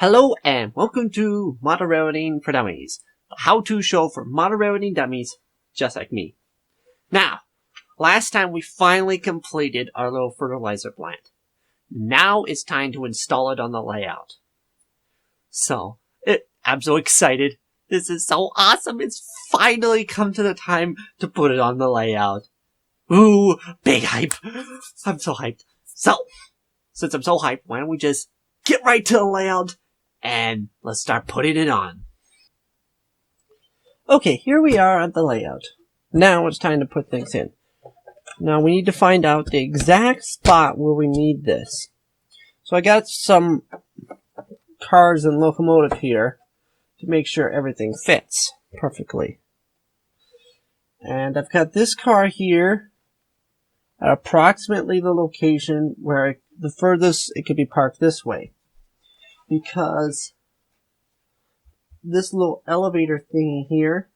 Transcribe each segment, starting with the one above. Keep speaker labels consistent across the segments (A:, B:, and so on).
A: Hello and welcome to Model Railroading for Dummies, the how-to show for model railroading dummies just like me. Now, last time we finally completed our little fertilizer plant. Now it's time to install it on the layout. I'm so excited. This is so awesome. It's finally come to the time to put it on the layout. Ooh, big hype. I'm so hyped. So, since I'm so hyped, why don't we just get right to the layout and let's start putting it on. Okay, here we are at the layout. Now it's time to put things in. Now we need to find out the exact spot where we need this. So I got some cars and locomotive here to make sure everything fits perfectly. And I've got this car here at approximately the location where the furthest it could be parked this way. Because this little elevator thingy here,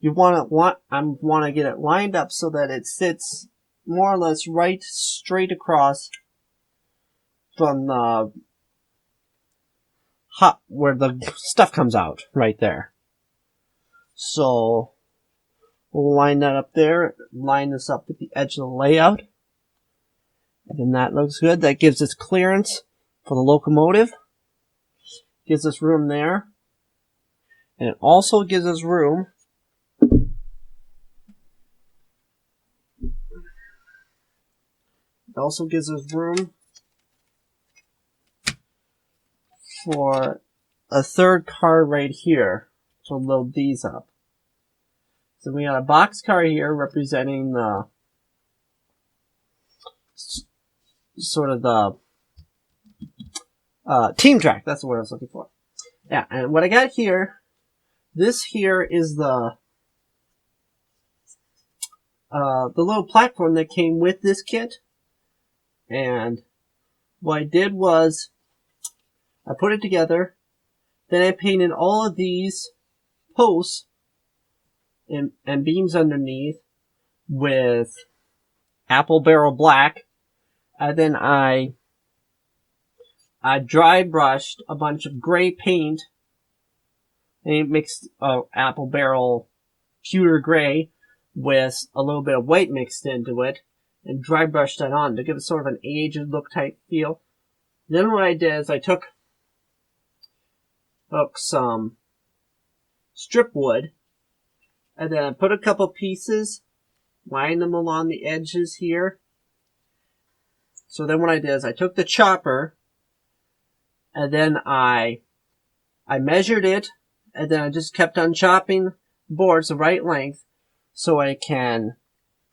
A: I want to get it lined up so that it sits more or less right straight across from the where the stuff comes out, right there. So we'll line that up there, line this up with the edge of the layout, and then that looks good. That gives us clearance for the locomotive, gives us room there, and it also gives us room for a third car right here to load these up. So we got a box car here representing the sort of the team track. That's the word I was looking for. Yeah, and what I got here, this here is the little platform that came with this kit. And what I did was I put it together, then I painted all of these posts and beams underneath with apple barrel black, and then I dry brushed a bunch of gray paint and mixed apple barrel pewter gray with a little bit of white mixed into it, and dry brushed that on to give it sort of an aged look type feel. Then what I did is I took some strip wood, and then I put a couple pieces, lined them along the edges here. So then what I did is I took the chopper, and then I measured it, and then I just kept on chopping boards the right length so I can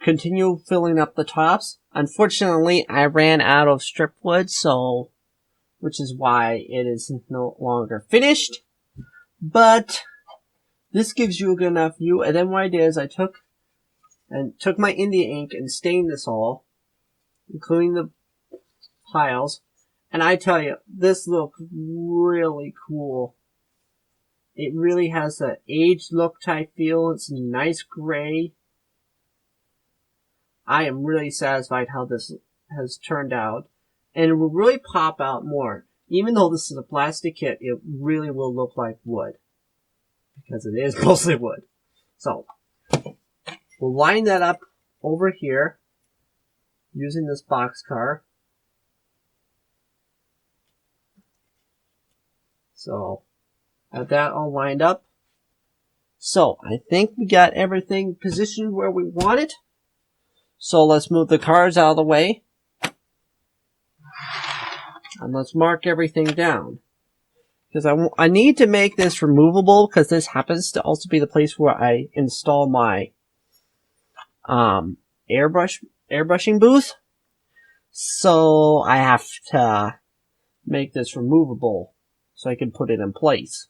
A: continue filling up the tops. Unfortunately, I ran out of strip wood, which is why it is no longer finished. But this gives you a good enough view. And then what I did is I took my India ink and stained this all, including the piles. And I tell you, this looks really cool. It really has an aged look type feel. It's a nice gray. I am really satisfied how this has turned out. And it will really pop out more. Even though this is a plastic kit, it really will look like wood. Because it is mostly wood. So, we'll line that up over here using this boxcar. So, have that all lined up. So, I think we got everything positioned where we want it. So, let's move the cars out of the way. And let's mark everything down. Because I need to make this removable, because this happens to also be the place where I install my airbrushing booth. So I have to make this removable so I can put it in place.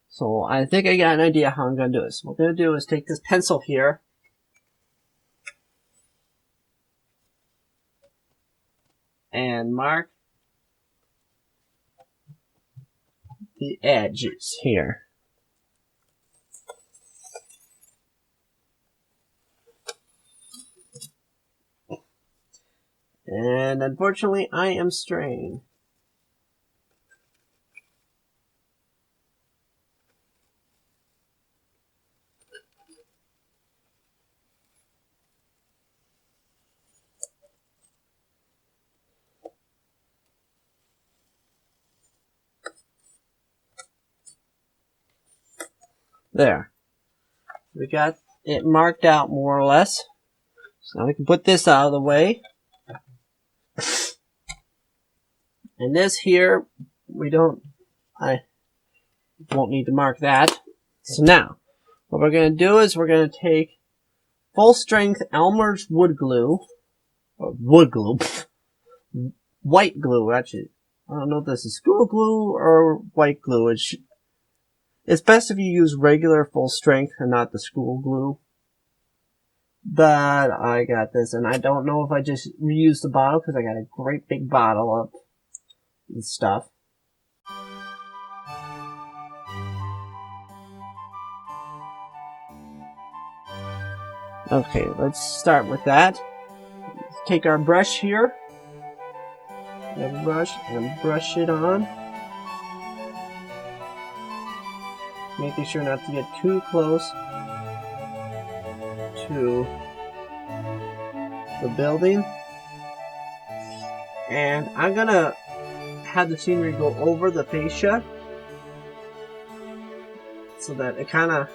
A: So I think I got an idea how I'm going to do this. What I'm going to do is take this pencil here, and mark the edges here. And unfortunately, I am straying. There. We got it marked out more or less. So now we can put this out of the way. And this here, I won't need to mark that. So now, what we're going to do is we're going to take full strength Elmer's wood glue, white glue actually. I don't know if this is school glue or white glue. It's best if you use regular full strength and not the school glue. But I got this, and I don't know if I just reused the bottle because I got a great big bottle of this stuff. Okay, let's start with that. Let's take our brush here, and brush it on. Making sure not to get too close to the building. And I'm gonna have the scenery go over the fascia so that it kind of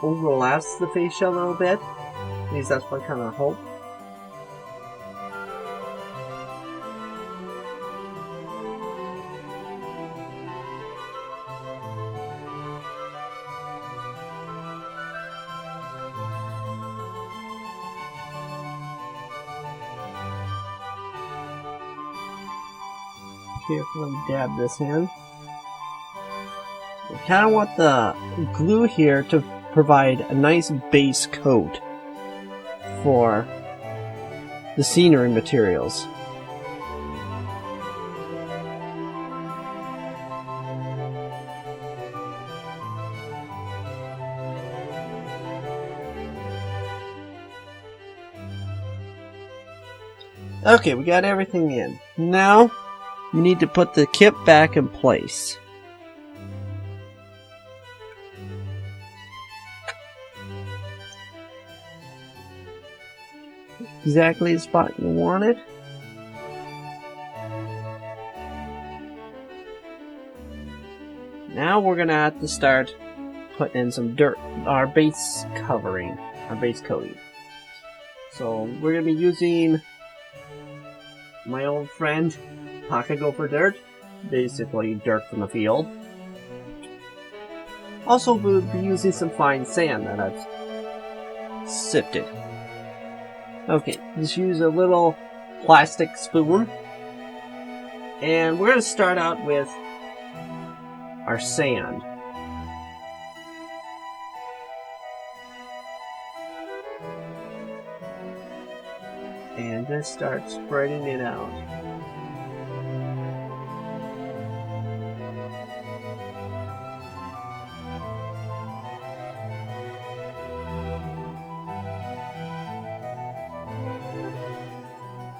A: overlaps the fascia a little bit. At least that's my kind of hope. Carefully dab this in. I kind of want the glue here to provide a nice base coat for the scenery materials. Okay, we got everything in. Now, we need to put the kit back in place. Exactly the spot you want it. Now we're gonna have to start putting in some dirt, our base covering, our base coating. So we're gonna be using my old friend Pocket Gopher dirt, basically dirt from the field. Also, we'll be using some fine sand that I've sifted. Okay, just use a little plastic spoon. And we're going to start out with our sand. And just start spreading it out.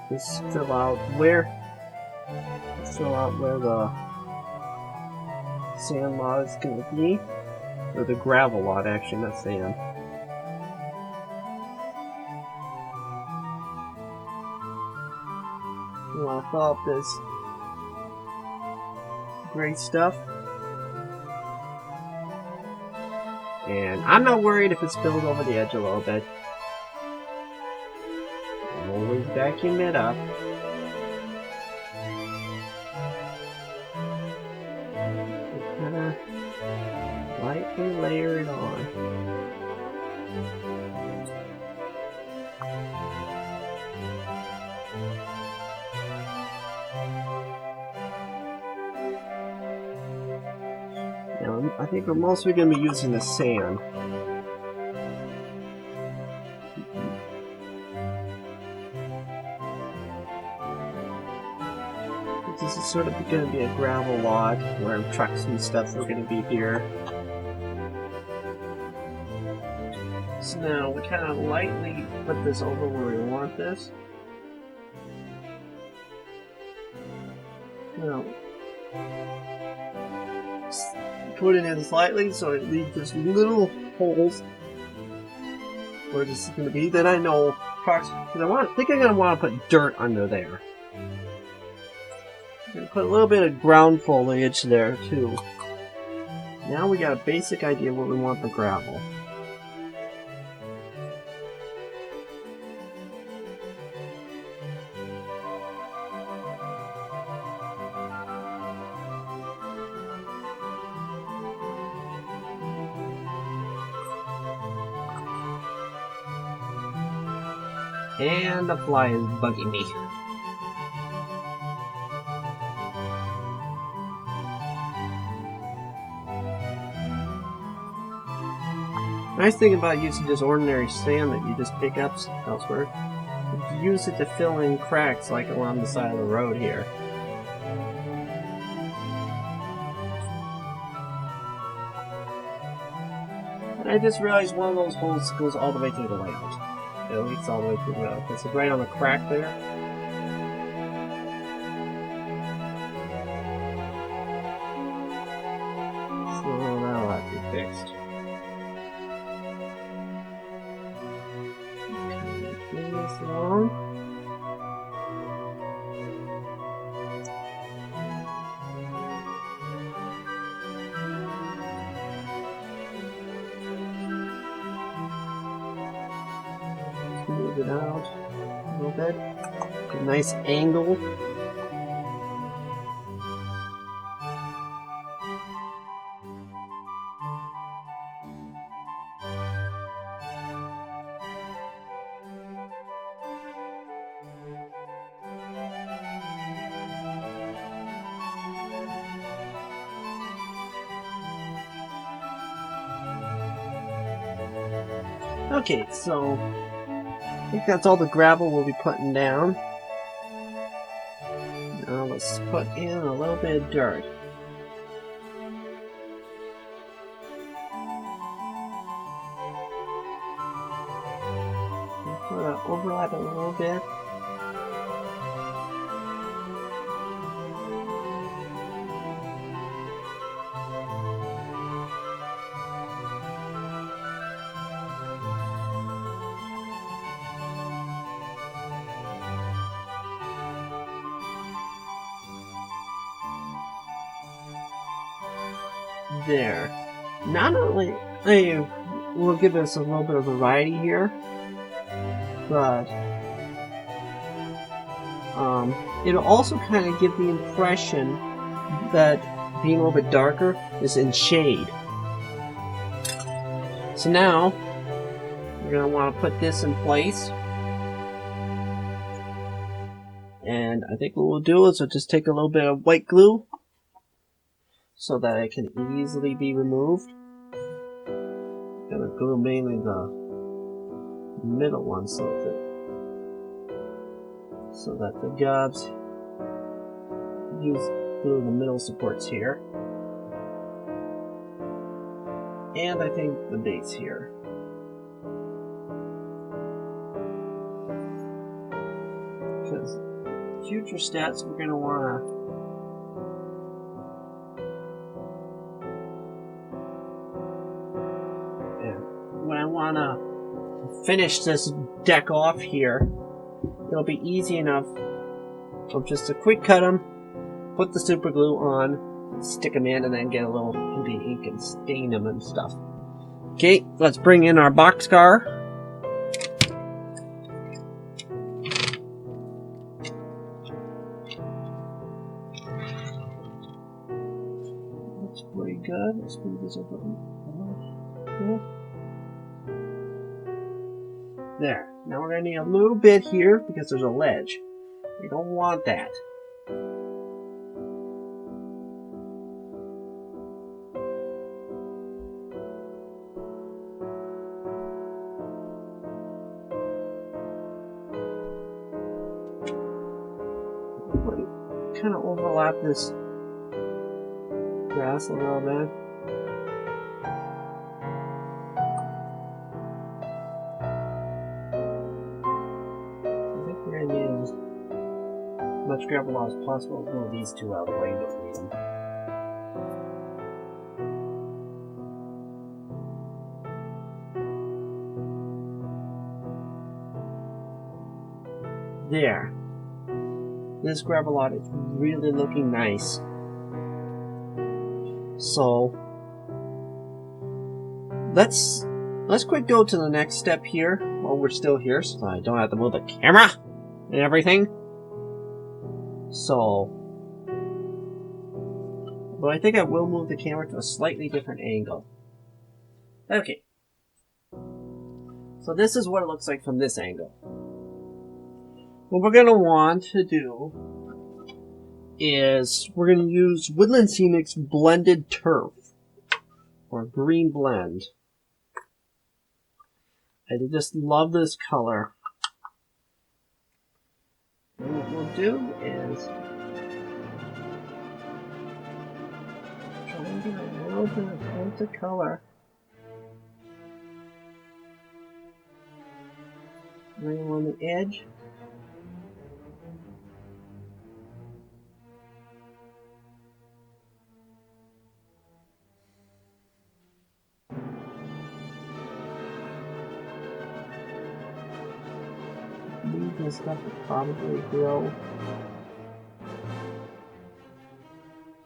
A: Just fill out where the sand lot is going to be, or the gravel lot actually, not sand. You want to fill out this gray stuff, and I'm not worried if it spills over the edge a little bit. Always vacuum it up. Just kind of lightly layer it on. Now, I think we're mostly going to be using the sand. This is sort of going to be a gravel lot where trucks and stuff are going to be here. So now we kind of lightly put this over where we want this. Now, put it in slightly so it leaves just little holes where this is going to be. Then I know trucks, because I think I'm going to want to put dirt under there. I'm going to put a little bit of ground foliage there too. Now we got a basic idea where we want the gravel. And the fly is bugging me. Nice thing about using just ordinary sand that you just pick up elsewhere, you use it to fill in cracks like along the side of the road here. And I just realized one of those holes goes all the way through the layout. It leaks all the way through the layout. It's right on the crack there. So that'll have to be fixed. Move this along. Move it out a little bit. Get a nice angle. Okay, so I think that's all the gravel we'll be putting down. Now let's put in a little bit of dirt. Overlap it a little bit. There. Not only will give us a little bit of variety here, but it'll also kind of give the impression that being a little bit darker is in shade. So now we're going to want to put this in place. And I think what we'll do is we'll just take a little bit of white glue so that it can easily be removed. I'm going to glue mainly the middle one so that the gobs use glue the middle supports here. And I think the base here. Because future stats we're going to want to when I want to finish this deck off here, it'll be easy enough of just to quick cut them, put the super glue on, stick them in, and then get a little heavy ink and stain them and stuff. Okay, let's bring in our boxcar. Looks pretty good. Let's move this over. There. Now we're going to need a little bit here because there's a ledge. We don't want that. Kind of overlap this grass a little bit. Much gravel as possible. We'll move these two out of the way, don't need them. There. This gravel lot is really looking nice. So, let's quick go to the next step here while we're still here, so I don't have to move the camera and everything. So, but I think I will move the camera to a slightly different angle. Okay. So this is what it looks like from this angle. What we're going to want to do is we're going to use Woodland Scenic's blended turf, or green blend. I just love this color. And what we'll do is try and get a little bit of hint of color right on the edge. Leaves and stuff will probably grow.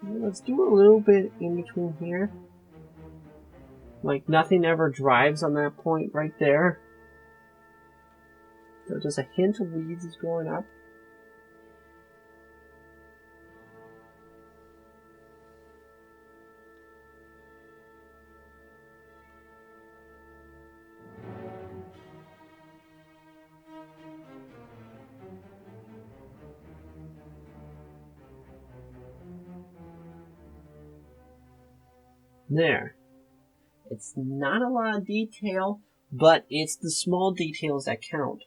A: Let's do a little bit in between here. Like nothing ever drives on that point right there. So just a hint of weeds is growing up. There. It's not a lot of detail, but it's the small details that count.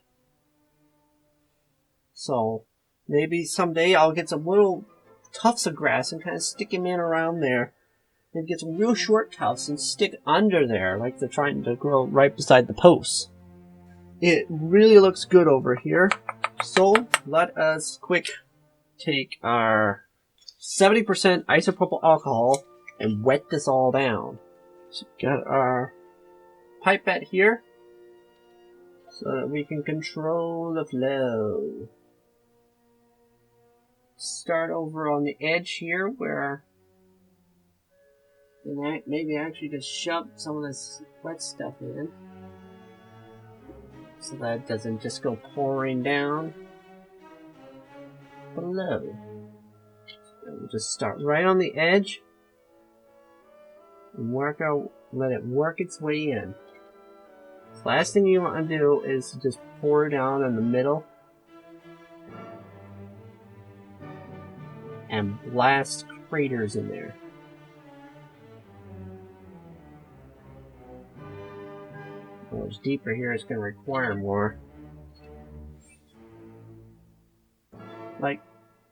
A: So, maybe someday I'll get some little tufts of grass and kind of stick them in around there. Maybe get some real short tufts and stick under there, like they're trying to grow right beside the posts. It really looks good over here. So, let us quick take our 70% isopropyl alcohol and wet this all down. So we've got our pipette here so that we can control the flow. Start over on the edge here where maybe actually just shove some of this wet stuff in so that it doesn't just go pouring down below. So we'll just start right on the edge. And let it work its way in. The last thing you want to do is to just pour it down in the middle and blast craters in there. Well, it's deeper here, it's going to require more. Like,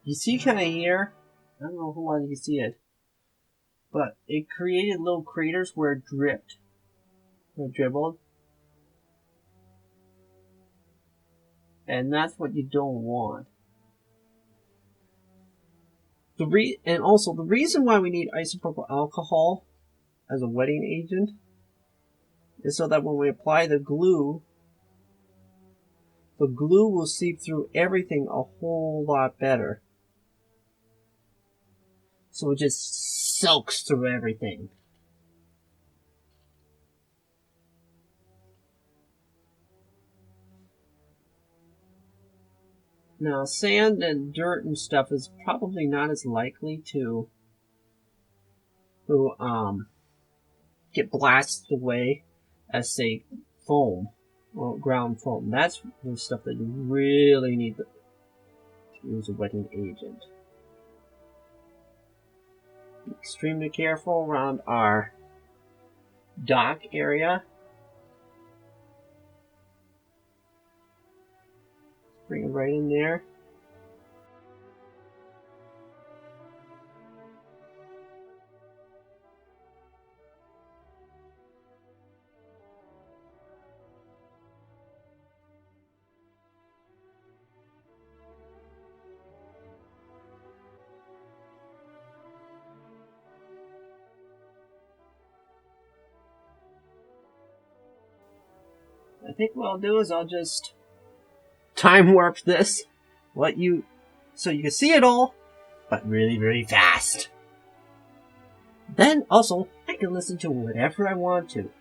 A: you see kind of here, I don't know how well you can see it, but it created little craters where it dripped. Or dribbled. And that's what you don't want. And also, the reason why we need isopropyl alcohol as a wetting agent is so that when we apply the glue will seep through everything a whole lot better. So it just soaks through everything. Now, sand and dirt and stuff is probably not as likely to get blasted away as, say, foam or ground foam. That's the stuff that you really need to use a wetting agent. Be extremely careful around our dock area. Bring it right in there. I think what I'll do is I'll just time warp this, so you can see it all, but really, really fast. Then, also, I can listen to whatever I want to.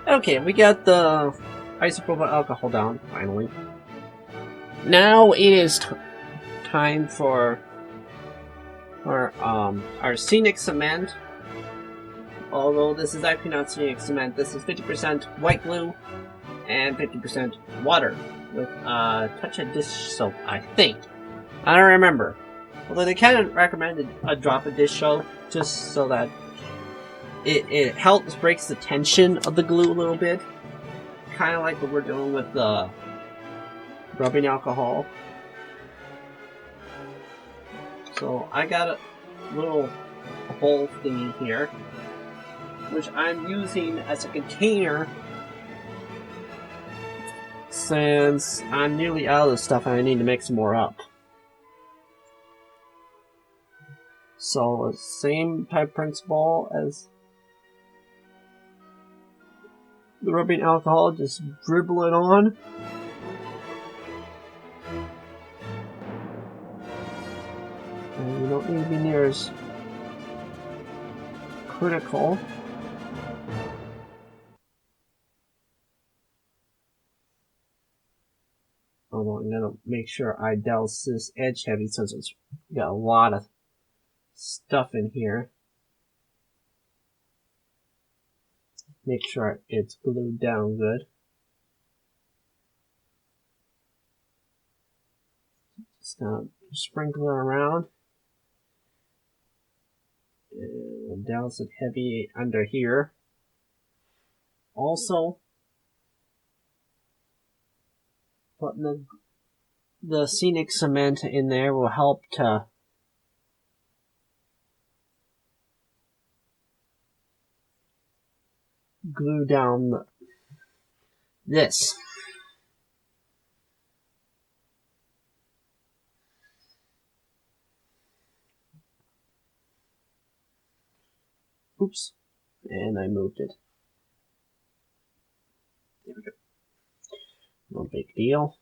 A: Okay, we got the isopropyl alcohol down, finally. Now it is time for our Scenic Cement. Although this is actually not Scenic Cement, this is 50% white glue and 50% water with a touch of dish soap, I think. I don't remember. Although they kind of recommended a drop of dish soap just so that it helps breaks the tension of the glue a little bit. Kind of like what we're doing with the rubbing alcohol. So I got a little bowl thingy here, which I'm using as a container since I'm nearly out of the stuff and I need to mix some more up. So, same type principle as the rubbing alcohol, just dribble it on. And you don't need to be near as critical. Although I'm gonna make sure I douse this edge heavy since it's got a lot of stuff in here. Make sure it's glued down good. Just sprinkle it around. And douse it heavy under here. Also, putting the Scenic Cement in there will help to glue down this. Oops. And I moved it. There we go. No big deal.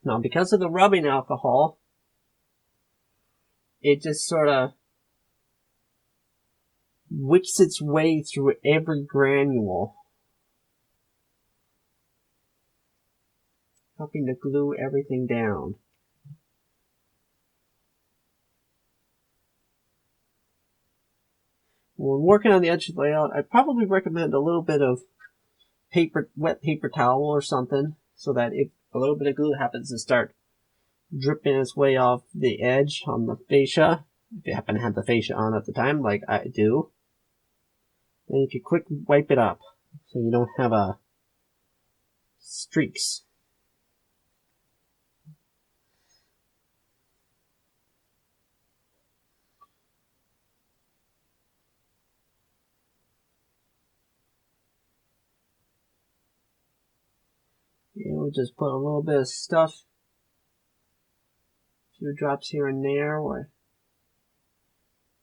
A: Now, because of the rubbing alcohol, it just sort of wicks its way through every granule, helping to glue everything down. When working on the edge layout, I'd probably recommend a little bit of wet paper towel or something, so that if a little bit of glue happens to start dripping its way off the edge on the fascia, if you happen to have the fascia on at the time, like I do, then you can quick wipe it up, so you don't have streaks. We'll just put a little bit of stuff, a few drops here and there, where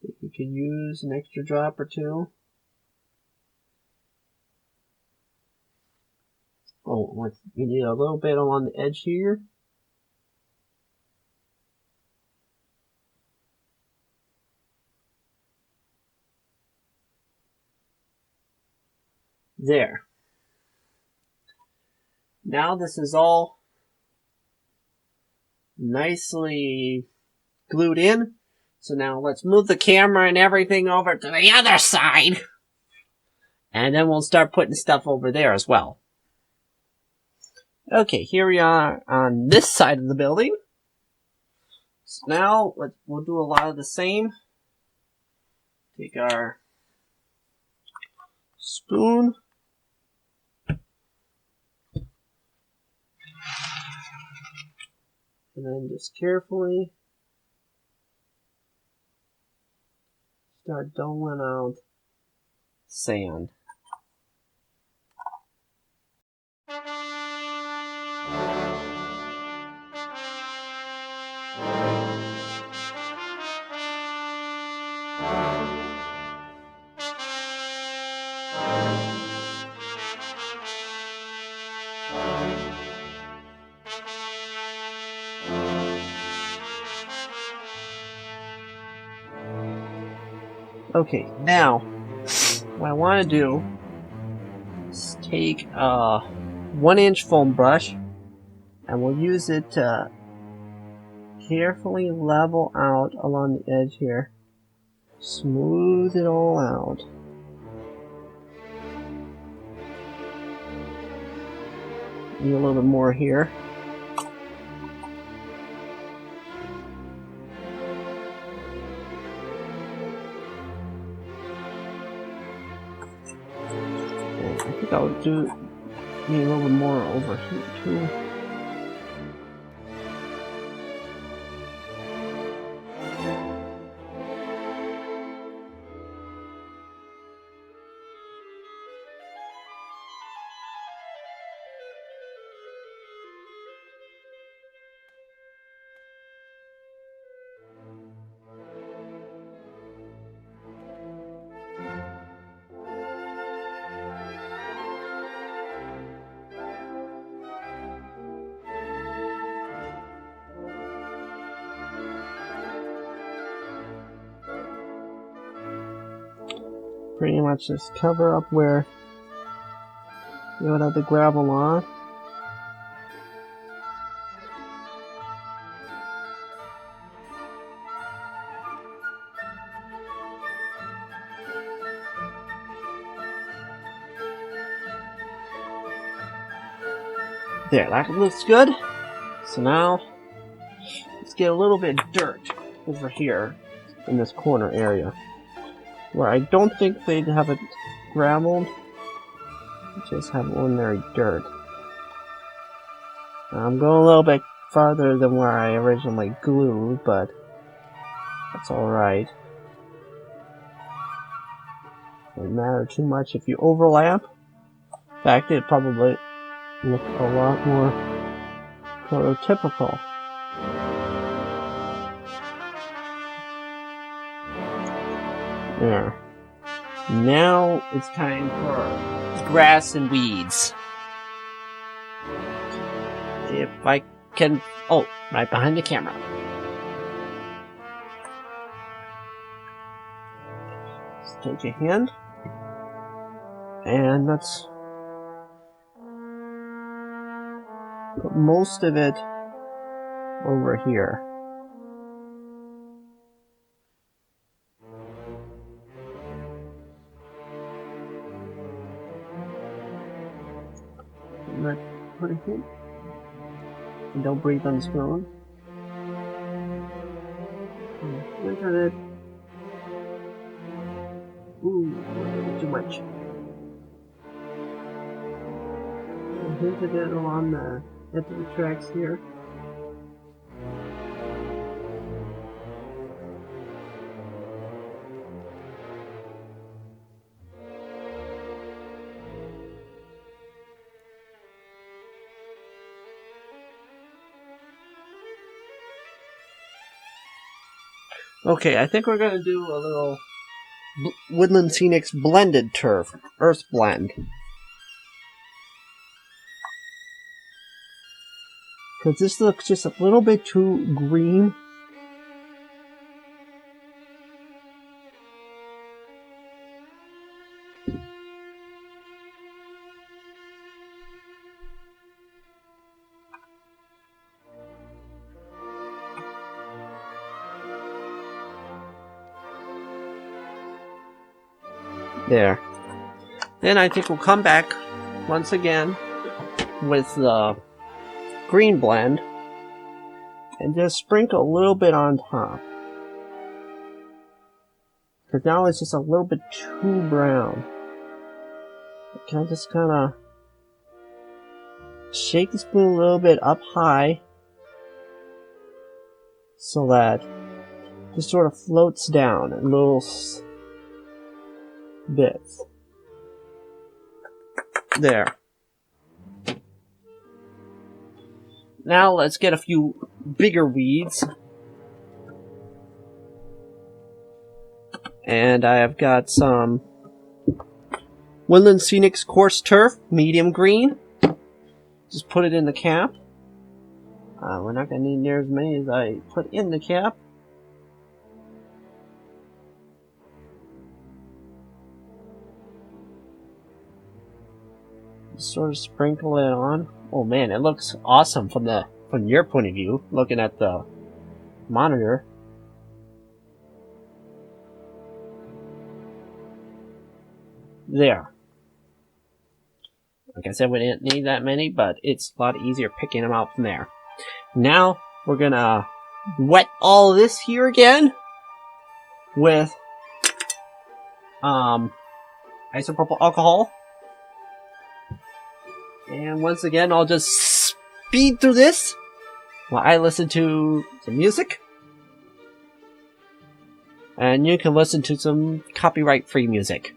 A: you could use an extra drop or two. Oh, we need a little bit along the edge here. There. Now this is all nicely glued in. So now let's move the camera and everything over to the other side. And then we'll start putting stuff over there as well. Okay, here we are on this side of the building. So now we'll do a lot of the same. Take our spoon. And then just carefully start doling out sand. Okay, now what I want to do is take a 1-inch foam brush, and we'll use it to carefully level out along the edge here. Smooth it all out. Need a little bit more here. And I think I'll need a little bit more over here too. Pretty much just cover up where you would have the gravel on. There, that looks good. So now, let's get a little bit of dirt over here in this corner area, where I don't think they'd have it gravelled, just have ordinary dirt. I'm going a little bit farther than where I originally glued, but that's alright. Doesn't matter too much if you overlap. In fact, it probably look a lot more prototypical. There. Now it's time for grass and weeds. If I can... Oh, right behind the camera. Just take your hand. And let's put most of it over here. Let's put it in. And don't breathe on the spoon. Look at it. Ooh, too much. And here's a bit along the edge of the tracks here. Okay, I think we're going to do a little Woodland Scenics blended turf, earth blend. Because this looks just a little bit too green. There. Then I think we'll come back once again with the green blend and just sprinkle a little bit on top. Because now it's just a little bit too brown. Okay, I just kind of shake the spoon a little bit up high so that it just sort of floats down in little bits. There. Now let's get a few bigger weeds. And I have got some Woodland Scenics coarse turf, medium green. Just put it in the cap. We're not going to need near as many as I put in the cap. sort of sprinkle it on. Oh man, it looks awesome from your point of view, looking at the monitor. There. Like I said, we didn't need that many, but it's a lot easier picking them out from there. Now, we're gonna wet all this here again with isopropyl alcohol. And once again, I'll just speed through this while I listen to some music. And you can listen to some copyright-free music.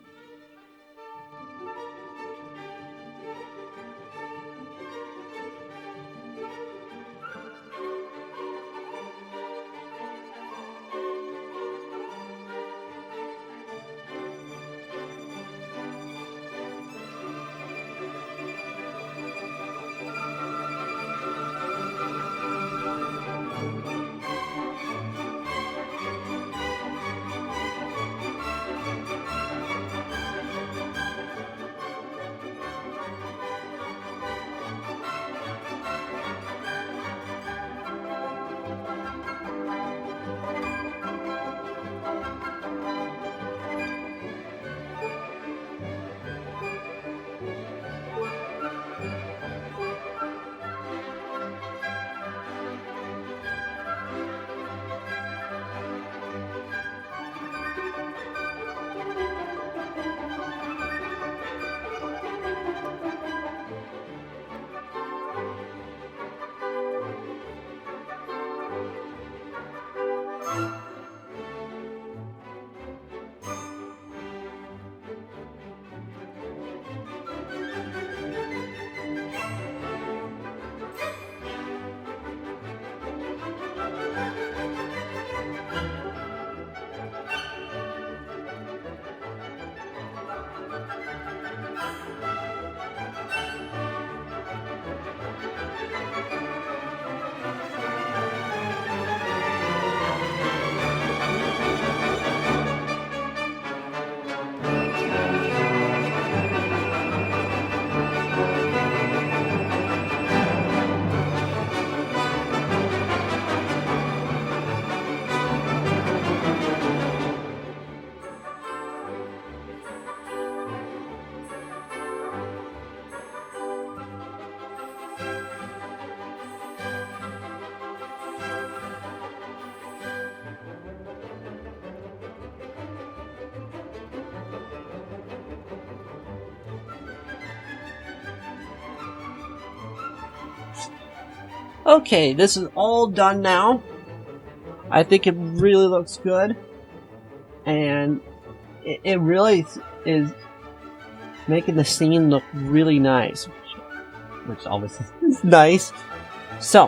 A: Okay, this is all done now. I think it really looks good. And it really is making the scene look really nice. Which obviously is nice. So,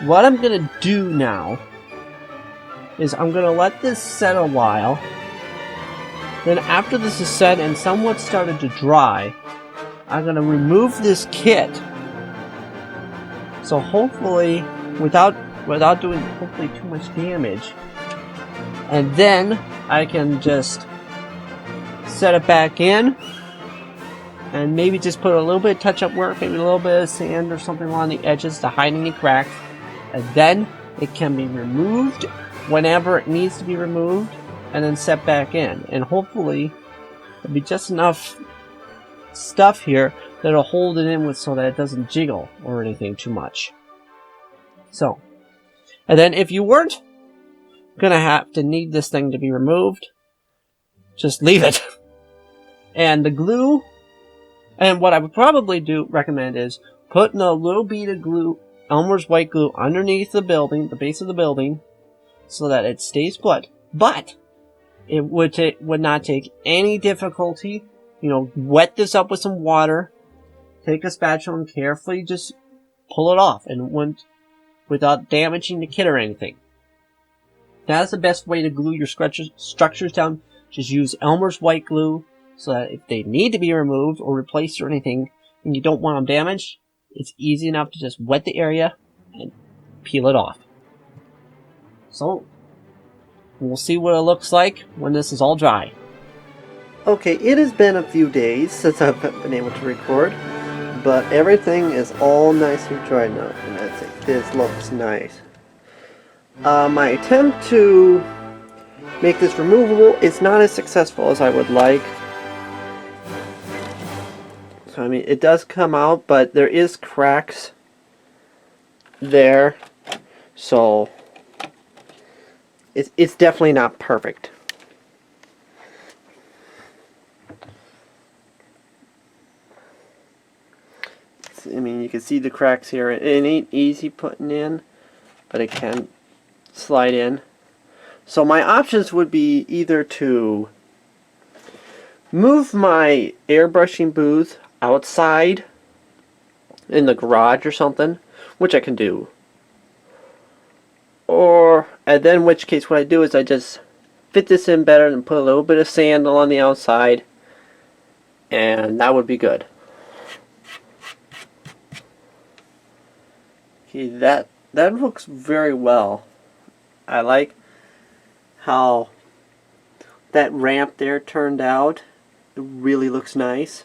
A: what I'm going to do now is I'm going to let this set a while. Then after this is set and somewhat started to dry, I'm going to remove this kit. So hopefully, without doing hopefully too much damage, and then I can just set it back in, and maybe just put a little bit of touch-up work, maybe a little bit of sand or something along the edges to hide any cracks, and then it can be removed whenever it needs to be removed, and then set back in. And hopefully, there'll be just enough stuff here that'll hold it in with so that it doesn't jiggle or anything too much. So, and then if you weren't gonna have to need this thing to be removed, just leave it. And the glue, and what I would probably recommend is putting a little bead of glue, Elmer's white glue, underneath the building, the base of the building, so that it stays put. But it would not take any difficulty. You know, wet this up with some water. Take a spatula and carefully just pull it off, and without damaging the kit or anything. That's the best way to glue your structures down. Just use Elmer's white glue, so that if they need to be removed or replaced or anything, and you don't want them damaged, it's easy enough to just wet the area and peel it off. So, we'll see what it looks like when this is all dry. Okay, it has been a few days since I've been able to record, but everything is all nicely dried now, and I think this looks nice. My attempt to make this removable is not as successful as I would like. So I mean, it does come out, but there is cracks there, so it's definitely not perfect. I mean, you can see the cracks here. It ain't easy putting in, but it can slide in. So my options would be either to move my airbrushing booth outside in the garage or something, which I can do. And then in which case what I do is I just fit this in better and put a little bit of sand along the outside, and that would be good. Okay, that looks very well. I like how that ramp there turned out. It really looks nice.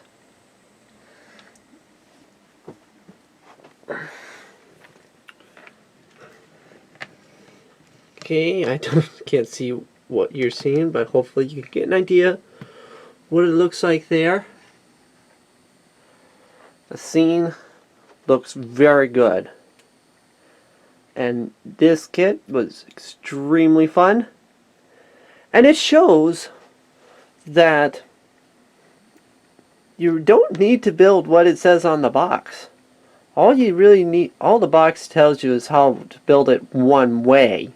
A: Okay, I can't see what you're seeing, but hopefully you can get an idea what it looks like there. The scene looks very good. And this kit was extremely fun. And it shows that you don't need to build what it says on the box. All you really need, all the box tells you is how to build it one way.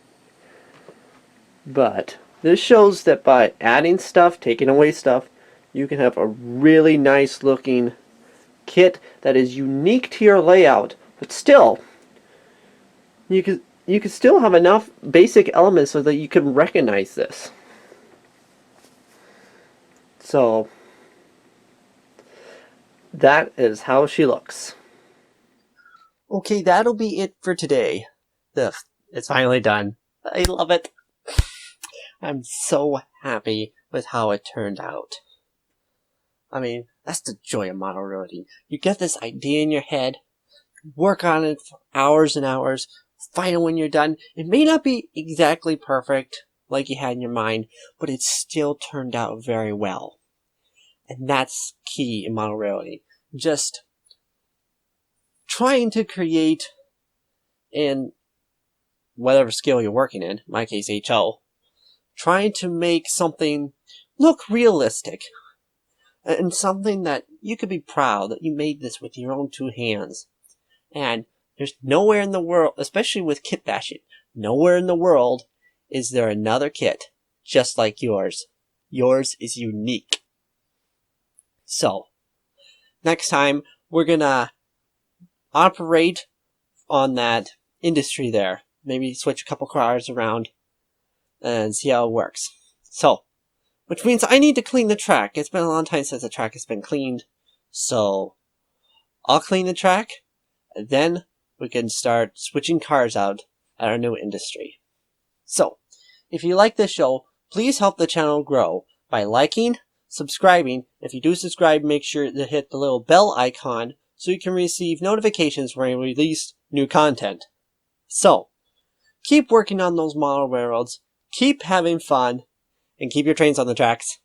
A: But this shows that by adding stuff, taking away stuff, you can have a really nice looking kit that is unique to your layout, but still you can still have enough basic elements so that you can recognize this. So that is how she looks. Okay, that'll be it for today. It's finally done. I love it. I'm so happy with how it turned out. I mean, that's the joy of model railroading. You get this idea in your head, work on it for hours and hours, find it when you're done. It may not be exactly perfect like you had in your mind, but it still turned out very well. And that's key in model railroading. Just trying to create, in whatever skill you're working in my case HO, trying to make something look realistic and something that you could be proud that you made this with your own two hands. And there's nowhere in the world, especially with Kitbash, nowhere in the world is there another kit just like yours. Yours is unique. So, next time we're gonna operate on that industry there. Maybe switch a couple cars around and see how it works. So, which means I need to clean the track. It's been a long time since the track has been cleaned. So, I'll clean the track, and then we can start switching cars out at our new industry. So, if you like this show, please help the channel grow by liking, subscribing. If you do subscribe, make sure to hit the little bell icon so you can receive notifications when I release new content. So, keep working on those model railroads, keep having fun, and keep your trains on the tracks.